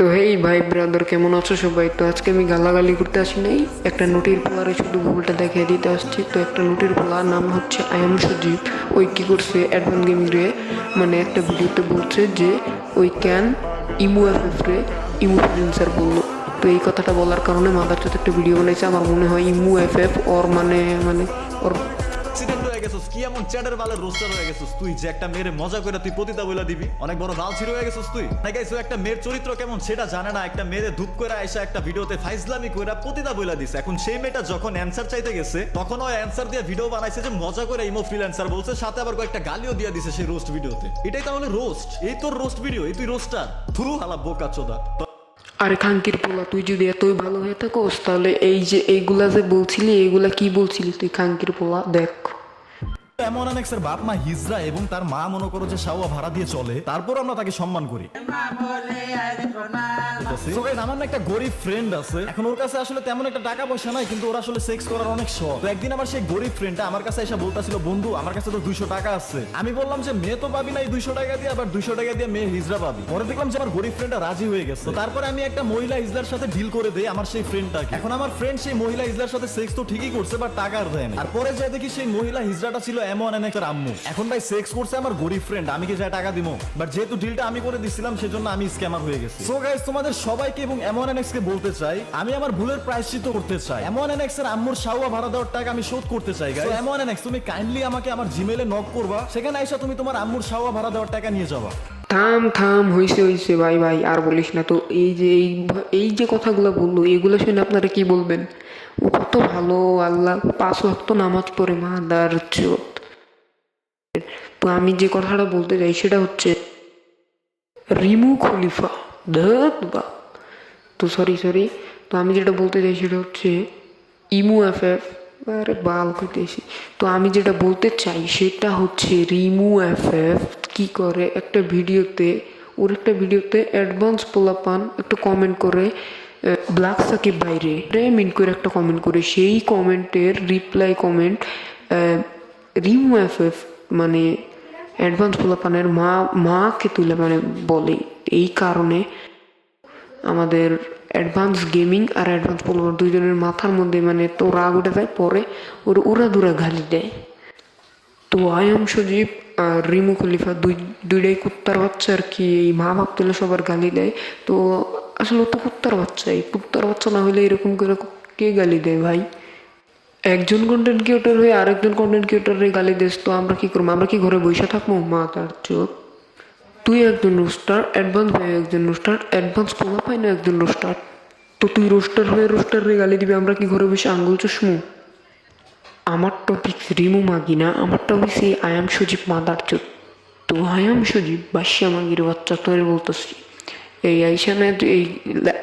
তো হেই ভাই ব্রাদার, কেমন আছো সবাই? তো আজকে আমি গালাগালি করতে আসি নাই, একটা নোটির পোলারে শুধু ভুলটা দেখিয়ে দিতে আসছি। তো একটা নোটির পোলার নাম হচ্ছে আয়াম সজীব। ওই কি করছে, অ্যাডভান্স গেমিং রে মানে একটা ভিডিওতে বলছে যে ওই ক্যান ইমু এফএফ রে ইমু ফ্রিলেন্সার বললো। তো এই কথাটা বলার কারণে মাদার চোদ একটা ভিডিও বানাইছে। আমার মনে হয় ইমু এফএফ ওর মানে ওর অ্যাক্সিডেন্ট হয়ে গেছিস কি এমন চ্যাটের বালের রোস্টার হয়ে গেছিস তুই যে একটা মেয়ের মজা করে তুই পতিতা বইলা দিবি অনেক বড় বালছির হয়ে গেছিস তুই না গাইস একটা মেয়ের চরিত্র কেমন সেটা জানে না একটা মেয়ের ধূপ করে আইসা একটা ভিডিওতে ফাইজলামি কইরা পতিতা বইলা দিছে এখন সেই মেয়েটা যখন অ্যানসার চাইতে গেছে তখন ওই অ্যানসার দিয়ে ভিডিও বানাইছে যে মজা করে ইমো ফ্রিল্যান্সার বলছে সাথে আবার কয়েকটা গালিও দিয়ে দিছে সেই রোস্ট ভিডিওতে এটাই তাহলে রোস্ট এই তোর রোস্ট ভিডিও এই তুই রোস্টার থুরু হালা বোকা চোদা আরে খাঙ্কির পোলা, তুই যদি এতই ভালো হয়ে থাকোস তাহলে এই যে এইগুলা যে বলছিলি এইগুলা কি বলছিলি তুই? খাঙ্কির পোলা দেখ, এমন অনেকের বাপ মা হিজরা এবং তার মা মনে করো যে শাওয়া ভাড়া দিয়ে চলে তারপর আমরা তাকে সম্মান করি। So guys, আমার না একটা গরিব ফ্রেন্ড আছে, এখন ওর কাছে আসলে তেমন একটা টাকা পয়সা নাই কিন্তু ওর আসলে সেক্স করার অনেক শখ। তো একদিন আমার সেই গরিব ফ্রেন্ডটা আমার কাছে এসে বলতাছিল, বন্ধু আমার কাছে তো 200 টাকা আছে। আমি বললাম যে মেয়ে তো পাবি না এই 200 টাকা দিয়ে, আবার 200 টাকা দিয়ে মেয়ে হিজরা পাবি। পরে দেখলাম যে আমার গরিব ফ্রেন্ডটা রাজি হয়ে গেছে। তো তারপরে আমি একটা মহিলা হিজলার সাথে ডিল করে দেই আমার সেই ফ্রেন্ডটাকে। এখন আমার ফ্রেন্ড সেই মহিলা হিজলার সাথে সেক্স তো ঠিকই করছে বাট টাকা আর দেয় না। আর পরে যে দেখি সেই মহিলা হিজরাটা ছিল এমন একটা আম্মু। এখন ভাই সেক্স করছে আমার গরিব ফ্রেন্ড, আমি কি যা টাকা দিব? বাট যেহেতু ডিলটা আমি করে দিছিলাম সেজন্য আমি স্ক্যামার হয়ে গেছি। সো গাইস, তোমাদের সবাইকে এবং এমন এনএক্সকে বলতে চাই আমি আমার ভুলের প্রায়শ্চিত্ত করতে চাই। এমন এনএক্স এর আম্মুর শাওয়া ভাড়া দেওয়ার টাকা আমি শোধ করতে চাই গাইস। এমন এনএক্স তুমি কাইন্ডলি আমাকে আমার জিমেইলে নক করবা, সেখানে আইসা তুমি তোমার আম্মুর শাওয়া ভাড়া দেওয়ার টাকা নিয়ে যাবা। থাম হইছে ভাই ভাই, আর বলিস না তো। এই যে কথাগুলো বললো এগুলো শুনে আপনারা কি বলবেন? ও কত ভালো, আল্লাহ 5 ওয়াক্ত নামাজ পড়ে মাদার চোদ। তো আমি যে কথাটা বলতে চাই সেটা হচ্ছে রিমু খলিফা বা তো সরি তো আমি যেটা বলতে চাই সেটা হচ্ছে ইমু এফএফ। আরে বাল কইতেছি। তো আমি যেটা বলতে চাই সেটা হচ্ছে রিমু এফএফ কি করে একটা ভিডিওতে, ওর একটা ভিডিওতে অ্যাডভান্স পোলাপান একটা কমেন্ট করে ব্ল্যাক সাকিব বাইরে মিন করে একটা কমেন্ট করে, সেই কমেন্টের রিপ্লাই কমেন্ট রিমু এফএফ মানে অ্যাডভান্স পোলাপানের মাকে তুলে মানে বলে। এই কারণে আমাদের অ্যাডভান্স গেমিং আর অ্যাডভান্স পোলাপান দুইজনের মাথার মধ্যে মানে তো রাগ উঠে যায়, পরে ওর উড়াদুরা গালি দেয়। তো আয়াম সজীব আর রিমু খলিফা দুইটাই কুত্তার বাচ্চা আর কি, এই মা বাপ তুলে সবার গালি দেয়। তো আসলে ও তো কুত্তার বাচ্চা, এই কুত্তার বাচ্চা না হলে এরকম করে কে গালি দেয় ভাই? একজন কন্টেন্ট ক্রিয়েটর হয়ে আরেকজন কন্টেন্ট ক্রিয়েটরের গালি দিস তো আমরা কি করবো? আমরা কি ঘরে বসে থাকবো? মা তার চোখ। তুই একজন রোস্টার, অ্যাডভান্স হয়ে একজন রোস্টার, অ্যাডভান্স পোলা পাই না একজন রোস্টার। তো তুই রোস্টার হয়ে রোস্টারে গালি দিবি, আমরা কি ঘরে বসে আঙ্গুল চুষমু? আমার টপিক রিমু মাগি না, আমার টপিক সেই আয়াম সজীব মাদার চোদ। তো আয়াম সজীব বাসিয়া মাগির বাচ্চা তোর বলতেছি, এই আইসা নয়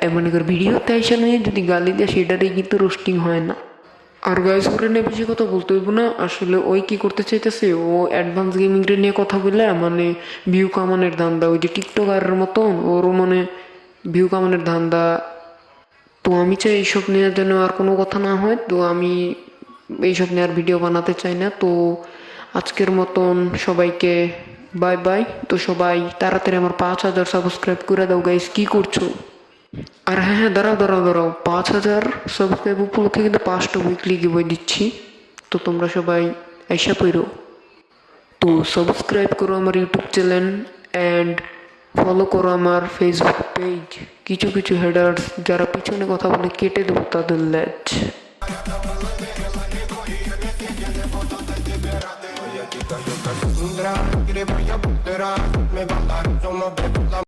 এই মনে কর ভিডিওতে আইসা নয় যদি গালি দেয় সেটারই কিন্তু রোস্টিং হয় না। আর গাইজ করে নিয়ে বেশি কথা বলতে হইব না। আসলে ওই কি করতে চাইতেছে, ও অ্যাডভান্স গেমিং নিয়ে কথা বললে মানে ভিউ কামানের ধান্দা, ওই যে টিকটকারের মতন ওরও মানে ভিউ কামানের ধান্দা। তো আমি চাই এইসব নিয়ে যেন আর কোনো কথা না হয়। তো আমি এইসব নিয়ে আর ভিডিও বানাতে চাই না। তো আজকের মতন সবাইকে বাই বাই। তো সবাই তাড়াতাড়ি আমার 5000 সাবস্ক্রাইব করে দাও গাইজ। কি করছো? আর হ্যাঁ দাঁড়াও 5000 সাবস্ক্রাইব উপলক্ষে কিন্তু 5টা উইকলি গিভওয়ে দিচ্ছি। তো তোমরা সবাই আইসা পইরো। তো সাবস্ক্রাইব করো আমার ইউটিউব চ্যানেল অ্যান্ড ফলো করো আমার ফেসবুক পেজ। কিছু হেডার্স যারা পিছনে কথা বলে কেটে দেবো তাদের ল্যাচ।